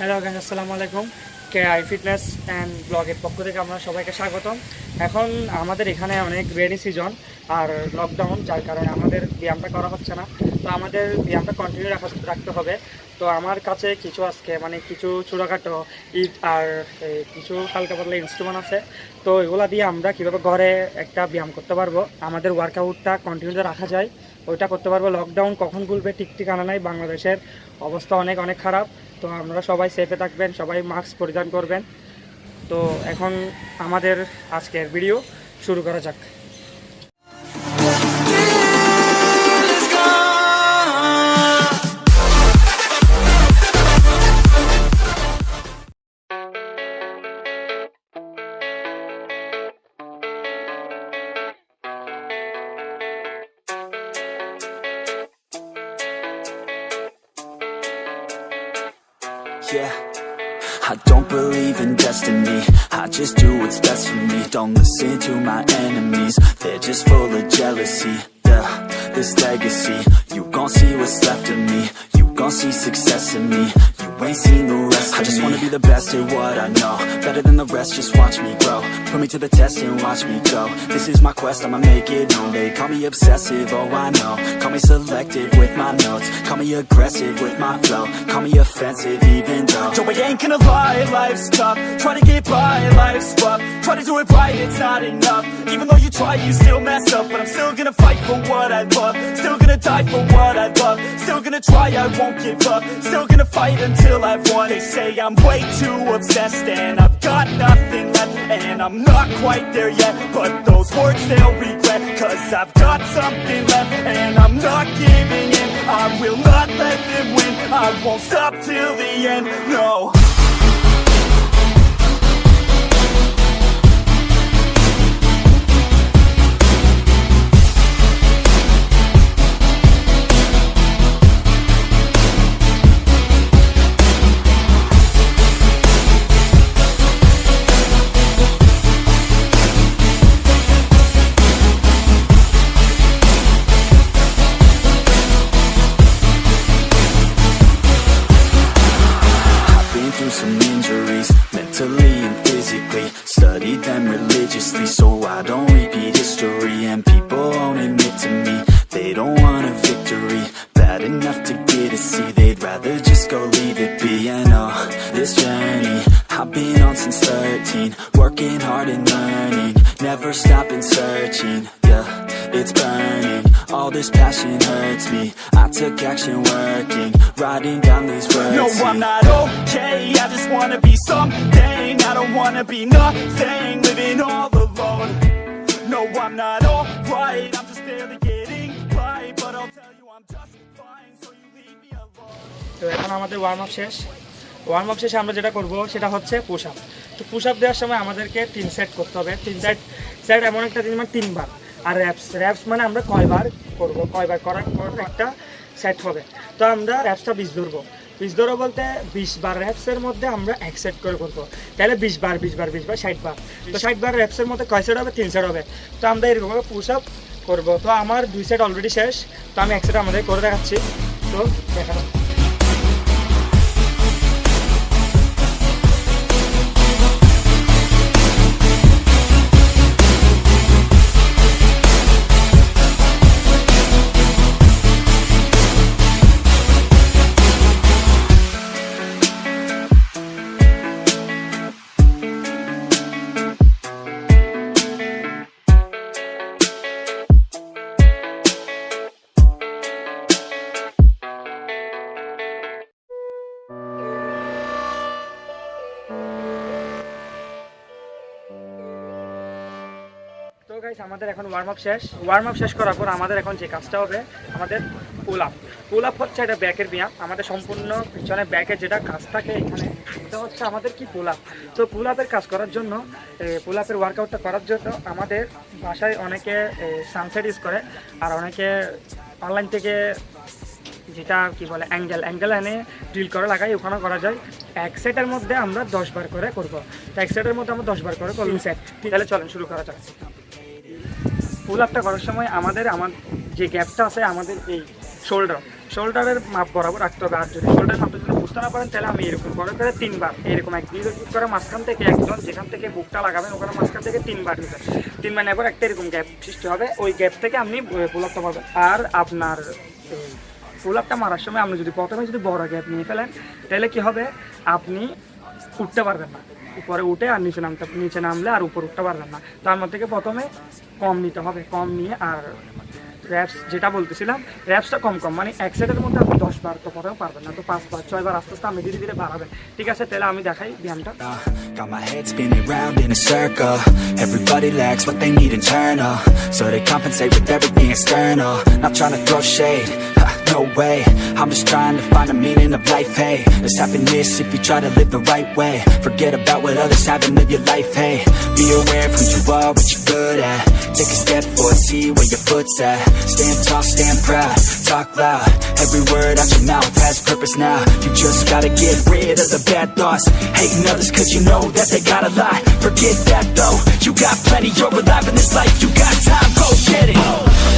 Hello guys, আসসালামু আলাইকুম। KI fitness and ব্লগের পক্ষ থেকে আমরা সবাইকে স্বাগতম। এখন আমাদের এখানে অনেক রেনি সিজন আর লকডাউন, যার কারণে আমাদের ব্যায়ামটা করা হচ্ছে না। তো আমাদের ব্যায়ামটা কন্টিনিউ রাখতে হবে। তো আমার কাছে কিছু আজকে কিছু ছোটোখাটো ইট আর কিছু হালকা পাতলা ইনস্ট্রুমেন্ট আছে। তো এগুলো দিয়ে আমরা কীভাবে ঘরে একটা ব্যায়াম করতে পারবো, আমাদের ওয়ার্কআউটটা কন্টিনিউ রাখা যায়, ওইটা করতে পারবো। লকডাউন কখন খুলবে ঠিক ঠিকানা নাই, বাংলাদেশের অবস্থা অনেক অনেক খারাপ। তো আপনারা সবাই সেফে থাকবেন, সবাই মাস্ক পরিধান করবেন। তো এখন আমাদের আজকের ভিডিও শুরু করা যাক। Yeah, I don't believe in destiny, I just do what's best for me. Don't listen to my enemies, they're just full of jealousy. Yeah, this legacy, you gon' see what's left of me. You gon' see success in me, you ain't seen the rest of me. I just wanna be the best at what I know, better than the rest, just watch me grow. Put me to the test and watch me go. This is my quest, I'ma make it known. They call me obsessive, oh I know. Call me selective with my notes, call me aggressive with my flow, call me offensive even though Joe, I ain't gonna lie, life's tough. Try to get by, life's rough. Try to do it right, it's not enough. Even though you try, you still mess up. But I'm still gonna fight for what I love, still gonna die for what I love, still gonna try, I won't give up, still gonna fight until I've won. They say I'm way too obsessed and I've got nothing left, and I'm not quite there yet, but those words they'll regret, cause I've got something left and I'm not giving in. I will not let them win, I won't stop till the end, no. Some injuries, mentally and physically, studied them religiously so I don't repeat history. And people won't admit to me they don't want a victory bad enough to get a C, they'd rather just go leave it be. And oh, this journey I've been on since 13, working hard and learning, never stopping searching. Yeah, it's burning, all this passion hurts me. I took action working, writing down these words. No, I'm not okay, I just wanna be something. I don't wanna be nothing, living all alone. No, I'm not alright, I'm just barely getting by, but I'll tell you I'm just fine, so you leave me alone. তো এখন আমাদের warm up শেষে আমরা যেটা করব সেটা হচ্ছে push up. তো পুশ আপ দেওয়ার সময় আমাদেরকে 3 সেট করতে হবে। 3 সেট এমন একটা জিনিস 3বার। আর র্যাপস মানে আমরা কয়বার করব, কয়বার করার পর একটা সেট হবে। তো আমরা র্যাপসটা 20 ধরবো বলতে 20 বার র্যাপসের মধ্যে আমরা 1 সেট করে করবো। তাহলে 20 বার 60 বার। তো 60 বার র্যাপসের মধ্যে কয় সেট হবে? 3 সেট হবে। তো আমরা এরকমভাবে পুশ আপ করবো। তো আমার 2 সেট অলরেডি শেষ, তো আমি 1 সেট আমাদের করে দেখাচ্ছি। তো দেখানো তো গাইস, আমাদের এখন ওয়ার্ম আপ শেষ করার পর আমাদের এখন যে কাজটা হবে, আমাদের পুল আপ হচ্ছে এটা ব্যাকের ব্যায়াম। আমাদের সম্পূর্ণ পিছনে ব্যাকের যেটা কাজ থাকে এখানে, এটা হচ্ছে আমাদের কি পুল আপ। তো পুল আপের কাজ করার জন্য, পুল আপের ওয়ার্কআউটটা করার জন্য আমাদের বাসায় অনেকে সানসেট ইউজ করে, আর অনেকে অনলাইন থেকে যেটা কি বলে অ্যাঙ্গেল এনে ড্রিল করে লাগাই, ওখানে করা যায়। 1 সেটের মধ্যে আমরা 10 বার করে করবো। তো 1 সেটের মধ্যে আমরা 10 বার করে 3 সেট। তাহলে চলেন শুরু করা যাক। পুল আপটা করার সময় আমার যে গ্যাপটা আছে আমাদের এই শোল্ডারের মাপ বরাবর রাখতে হবে। আর যদি শোল্ডারের মাপটা যদি বুঝতে না পারেন তাহলে আমি এরকম করে 3 বার এরকম এক দিকে করে মাঝখান থেকে একজন যেখান থেকে বুকটা লাগাবেন ওখানে মাঝখান থেকে 3 বার নেবেন। 3 বার নেবার একটা এরকম গ্যাপ সৃষ্টি হবে, ওই গ্যাপ থেকে আপনি পুল আপটা পাবেন। আর আপনার পুল আপটা মারার সময় আপনি যদি প্রথমে যদি বড় গ্যাপ নিয়ে ফেলেন তাহলে কি হবে, আপনি উঠতে পারবেন না, উপরে উঠে আর নিচে নামলে আর উপর উঠতে পারবেন না। তার মধ্যে থেকে প্রথমে কম নিতে হবে, কম নিয়ে আর র্যাপস যেটা বলতেছিলাম র্যাপসটা কম মানে 1 সেটের মধ্যে আপনি 10 বার তো প্রথমে পারবেন না, তো 5 বার 6 বার আস্তে আস্তে আপনি ধীরে ধীরে বাড়াবেন। ঠিক আছে, তাহলে আমি দেখাই ব্যায়ামটা। Got my head spinning round in a circle. Everybody lacks what they need internal, so they compensate with everything external. Not trying to throw shade, no way. I'm just trying to find a meaning of life, hey. There's happiness if you try to live the right way. Forget about what others have and live your life, hey. Be aware of who you are, what you're good at. Take a step forward, see where your foot's at. Stand tall, stand proud, talk loud. Every word out your mouth has purpose now. You just gotta get rid of the bad thoughts. Hating others cause you know that they got a lie. Forget that though, you got plenty, you're alive in this life. You got time, go get it.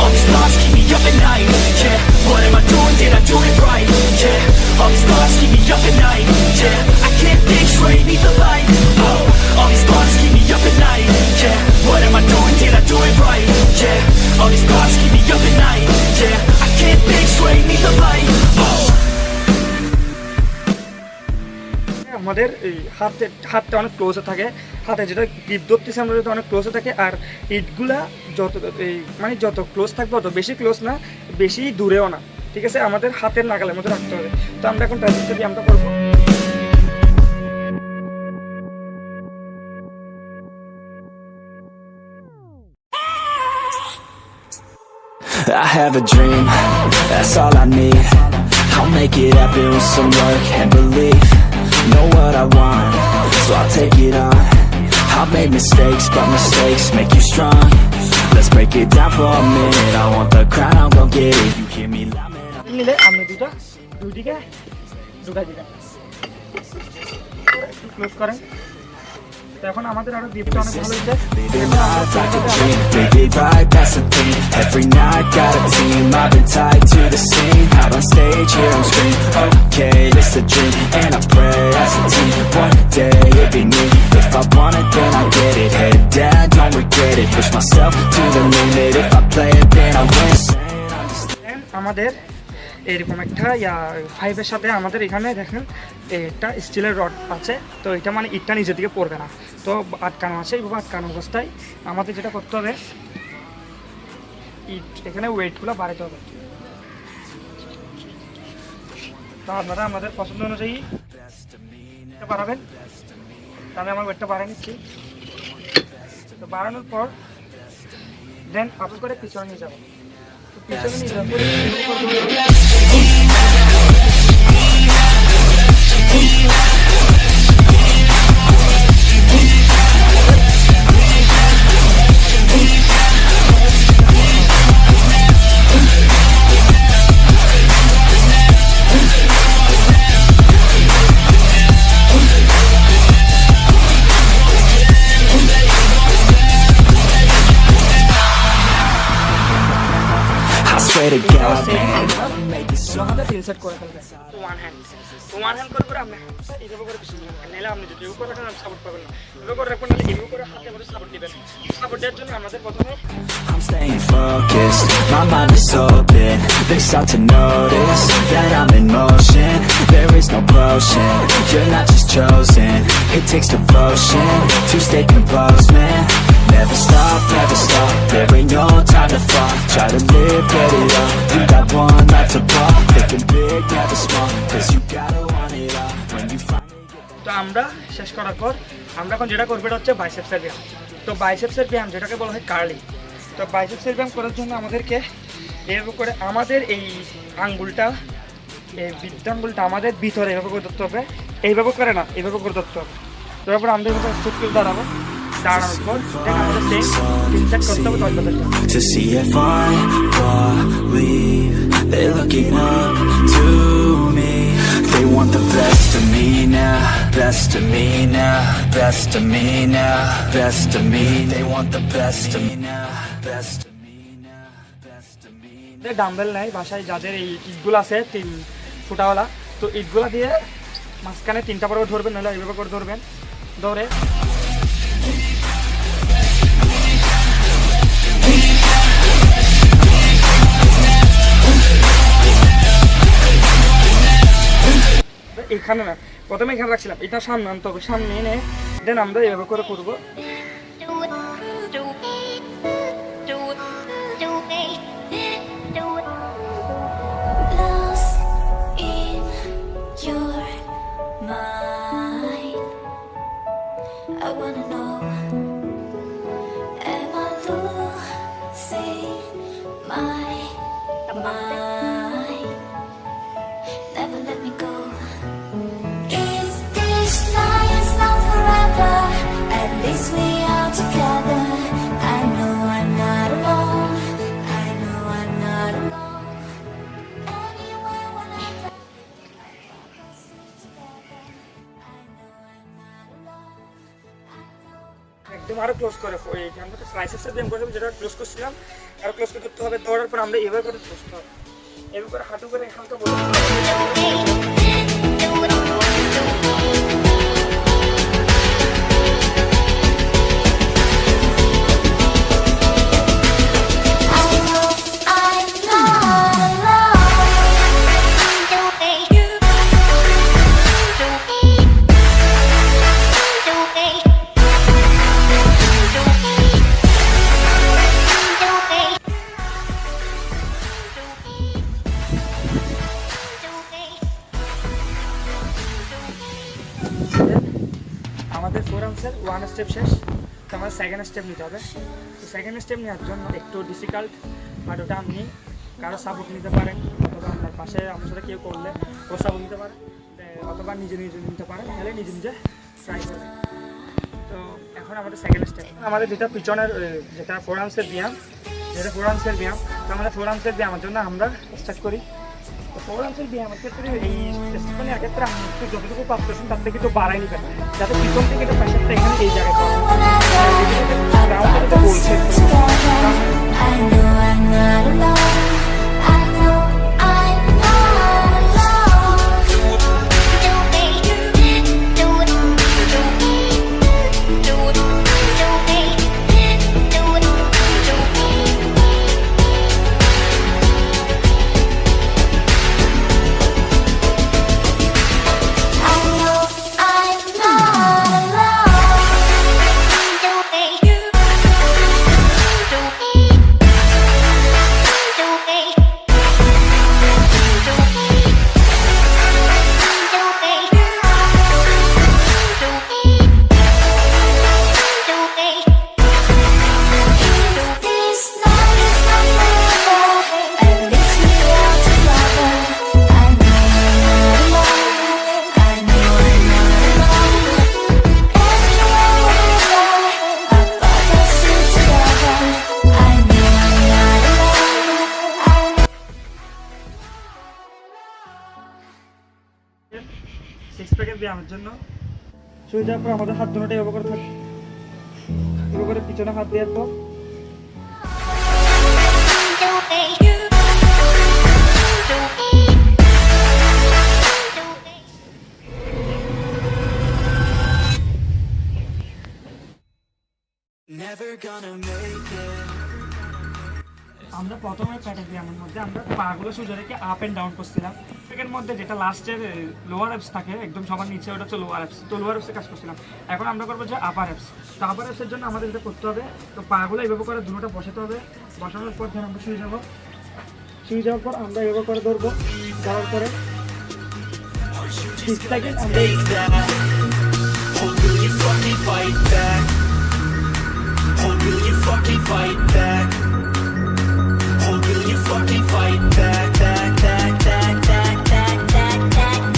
All these thoughts keep me up at night, yeah. What am I doing, did I do it right, yeah. All these thoughts keep me up at night, yeah. I can't think straight, need the light, oh. All these thoughts keep me up at night, yeah. What am I doing, did I do it right, yeah. All these thoughts keep me up at night, yeah. I can't think straight, need the light, oh. আমাদের এই হাতটা অনেক ক্লোজে থাকে, হাতে যেটা grip ধরতেছে আমরা যদি অনেক ক্লোজে থাকে, আর ইটগুলা যত ক্লোজ থাকবে অত বেশি ক্লোজ না, বেশি দূরেও না। ঠিক আছে, আমাদের হাতের নাগালের মধ্যে রাখতে হবে। তো আমরা এখন ট্রাইসেপসের ব্যায়ামটা করবো। I have a dream, that's all I need. I'll make it happen with some work and belief. Know what I want, so I'll take it on. I've made mistakes, but mistakes make you strong. Let's break it down for a minute. I want the crown, I'm gon' get it. You hear me loud, man. নিলে আপনি দুইদিকে ঢুকাই দিবেন, একটু close করেন। তো এখন আমাদের আরো গ্রিপটা অনেক ভালো হয়েছে। Living life like a dream, live it right, that's the thing. Every night got a team, I've been tied to the scene. Out on stage, hear 'em scream, okay, this a dream. And I pray as a team, one day it'll be me. If I want it, then I get it. Head down, don't regret it. Push myself to the limit. If I play it, then I win. আমাদের এরকম একটা 5-এর সাথে আমাদের এখানে দেখেন একটা স্টিলের rod আছে, তো এটা মানে ইটটা নিজের দিকে পড়বে না, তো আটকানো আছে। এইভাবে আটকানো অবস্থায় আমাদের যেটা করতে হবে, ইট এখানে ওয়েটগুলো বাড়াতে হবে। তো আপনারা আমাদের পছন্দ অনুযায়ী বাড়াবেন। আমি আমার ওয়েটটা বাড়িয়ে নিচ্ছি। তো বাড়ানোর পর দেন আপনি করে পিছনে নিয়ে যাবেন। পিছনে নিয়ে যাওয়ার পরে Swear to God, man. Insert করে ফেলবেন ওয়ান হ্যান্ড করে আমরা এইভাবে করে পিছনে নাহলে আপনি যদি এভাবে করে রাখেন সাপোর্ট পাবেন না, এভাবে করে রাখবেন নাহলে এভাবে করে হাতে করে সাপোর্ট দিবেন। সাপোর্ট দেওয়ার জন্য আমাদের প্রথমে I'm staying focused, my mind is open. They start to notice that I'm in motion. There is no potion, you're not just chosen. It takes devotion to stay composed, man. Never stop, there ain't no time to fall. Try to live, get it up, you got one life to ball. Thinking big, never small, cause you gotta want it all. When you finally get তো আমরা শেষ করার পর আমরা এখন যেটা করবো এটা হচ্ছে বাইসেপসের ব্যায়াম। তো বাইসেপসের ব্যায়াম যেটাকে বলা হয় কার্লিং। তো বাইসেপসের ব্যায়াম করার জন্য আমাদেরকে এভাবে করে আমাদের এই আঙ্গুলটা, এই বৃদ্ধাঙ্গুলটা আমাদের ভিতরে এভাবে করে ধরতে হবে, এইভাবে করে না, এইভাবে করে ধরতে হবে। তারপর আমরা এভাবে স্ট্রেট করে দাঁড়াবো, দাঁড়ানোর পর আমাদের সেম ইনসার্ট করতে হবে 10 বারের জন্য। to see if I believe they're looking up to me. They want the best of me now, best of me now, best of me now, best of me. They want the best of me now, best of me now, best of me. Dumbbell নাই বাসায়, যাদের এই ইটগুলো আছে 3 ফুটাওয়ালা, তো ইটগুলা দিয়ে মাঝখানে 3টা পর্ব ধরবেন, নাহলে এইভাবে করে ধরবেন, ধরে এখানে না, প্রথমে এখানে রাখছিলাম, এটা সামনে আনতে হবে, সামনে এনে দেন আমরা এভাবে করে করবো। Lost in your mind, I wanna know, am I losing my mind? Never let me go. If this night is not forever, at least we are together. I know I'm not alone. I know I'm not alone. Anywhere, whenever, I promise we're together. I know I'm not alone. I know. একদম আরো close করে আমরা তো স্লাইসেসের ব্যায়াম করতে হবে, যেটা close করছিলাম আরো ক্লোজ করতে হবে। দৌড়ার পর আমরা এভাবে করে বসতে হবে, এভাবে করে হাঁটু করে হালকা বসতে হবে। আমাদের 4 আর্মসের 1 স্টেপ শেষ, তো আমাদের সেকেন্ড স্টেপ নিতে হবে। তো সেকেন্ড স্টেপ নেওয়ার জন্য একটু ডিফিকাল্ট, বাট ওটা আপনি কারো সাপোর্ট নিতে পারেন, অথবা আপনার পাশে আমার সাথে কেউ করলে ও সাপোর্ট নিতে পারে, অথবা নিজে নিজে নিতে পারেন, তাহলে নিজে নিজে ট্রাই করবেন। তো এখন আমাদের সেকেন্ড স্টেপ, আমাদের যেটা পিছনের যেটা 4 আর্মসের ব্যায়াম, যেটা 4 আর্মসের ব্যায়াম, তো আমাদের 4 আর্মসের ব্যায়ামের জন্য আমরা স্টার্ট করি। তো 4 আর্মসের ব্যায়ামের ক্ষেত্রে এই স্টেপটা নেওয়ার ক্ষেত্রে আপনি একটু যতটুকু পারতেছেন তার থেকে একটু বাড়াই নেবেন, যাতে পিছন থেকে একটু প্রেশারটা এখানে এই জায়গায় পড়ে। I know I'm not alone. I know I'm not alone. I know I'm not six প্যাকের ব্যায়ামের জন্য শুয়ে যাওয়ার পর আমাদের হাত দুটোটা এভাবে করে থাকে, এভাবে করে পিছনে হাত দেওয়ার পর Never gonna make it. আমরা প্রথমে প্যাটের ব্যায়ামের মধ্যে আমরা পাগুলো সোজা রেখে আপ এন্ড ডাউন করছিলাম। এর মধ্যে যেটা লাস্টের লোয়ার অ্যাপস থাকে একদম সবার নিচে, ওটা হচ্ছে লোয়ার অ্যাপস, তো লোয়ার অ্যাপসে কাজ করছিলাম। এখন আমরা করবো যে আপার অ্যাপস। তো আপার অ্যাপসের জন্য আমাদের এটা করতে হবে, তো পাগুলো এভাবে করে দুটোটা বসাতে হবে, বসানোর পর ধর আমরা শুয়ে যাবো, শুয়ে যাওয়ার পর আমরা এভাবে করে ধরবো, ধরার পরে 6 সেকেন্ড আমরা Or will you fucking fight back? Or will you fucking fight back? Or will you fucking fight back? Back, back, back, back, back, back, back, back,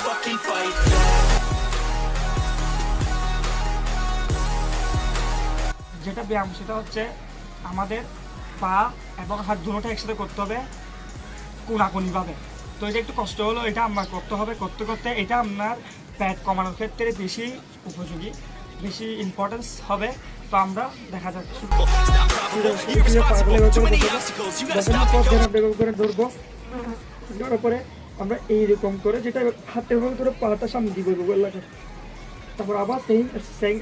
fucking fight back. যেটা ব্যায়াম সেটা হচ্ছে আমাদের পা এবং হাত দুটোটা একসাথে করতে হবে কোনাকুনিভাবে। তো এটা একটু কষ্ট হলো, এটা আমার করতে হবে। করতে করতে এটা আপনার ফ্যাট কমানোর ক্ষেত্রে বেশি উপযোগী, বেশি ইম্পর্টেন্স হবে। তো আমরা দেখা যাক ধরবো, ধরার পরে আমরা এইরকম করে যেটা হাতের করে পাটা সামনে দিব, তারপর আবার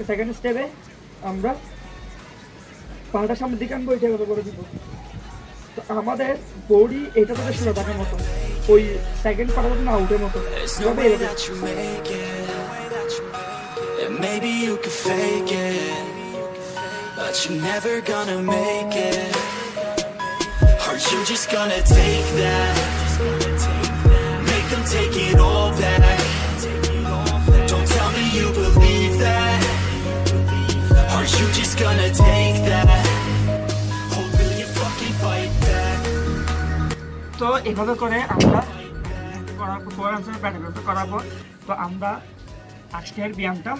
সেকেন্ড স্টেপে আমরা পাটা সামনের দিকে আনবো, এটা করে দিব। তো আমাদের বডি এটা তো ছিল টাকার মতো, ওই সেকেন্ড পাটা না উঠের মতো। There's no way that you make it, and maybe you could fake it, but you're never gonna make it. Are you just gonna take that, make them take it all back? Don't tell me you believe that. Are you just gonna take that, or will you fucking fight back? তো এভাবে করে আমরা করাবো। তো আমরা আজকের ব্যায়ামটা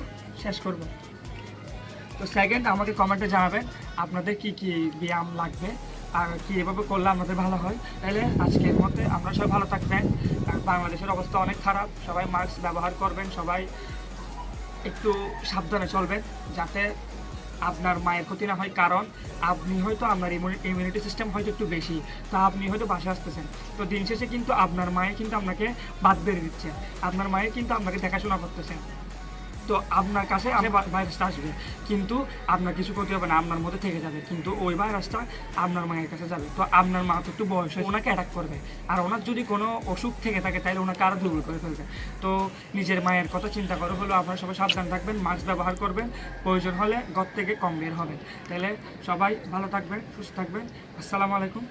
শেষ করব। তো সেকেন্ড আমাকে কমেন্টে জানাবেন আপনাদের কি কি ব্যায়াম লাগবে আর কি এভাবে করলে আমাদের ভালো হয়। তাহলে আজকের মতে আমরা সবাই ভালো থাকবেন। আর বাংলাদেশের অবস্থা অনেক খারাপ, সবাই মাস্ক ব্যবহার করবেন, সবাই একটু সাবধানে চলবেন যাতে আপনার মায়ের ক্ষতি না হয়। কারণ আপনি হয়তো আপনার ইমিউনিটি সিস্টেম হয়তো একটু বেশি, তা আপনি হয়তো বাসায় আসতেছেন, তো দিন শেষে কিন্তু আপনার মায়ে কিন্তু আপনাকে বাদ বেড়ে দিচ্ছে, আপনার মায়ে কিন্তু আপনাকে দেখাশোনা করতেছেন। তো আপনার কাছে ভাইরাসটা আসবে, কিন্তু আপনার কিছু ক্ষতি হবে না, আপনার মধ্যে থেকে যাবে, কিন্তু ওই ভাইরাসটা আপনার মায়ের কাছে যাবে। তো আপনার মা তো একটু বয়স হয়ে ওনাকে অ্যাটাক করবে, আর ওনার যদি কোনো অসুখ থেকে থাকে তাহলে ওনাকে আরও দুর্বল করে ফেলবে। তো নিজের মায়ের কথা চিন্তা করে হলেও আপনারা সবাই সাবধান থাকবেন, মাস্ক ব্যবহার করবেন, প্রয়োজন হলে ঘর থেকে কম বের হবেন। তাহলে সবাই ভালো থাকবেন, সুস্থ থাকবেন। আসসালামু আলাইকুম।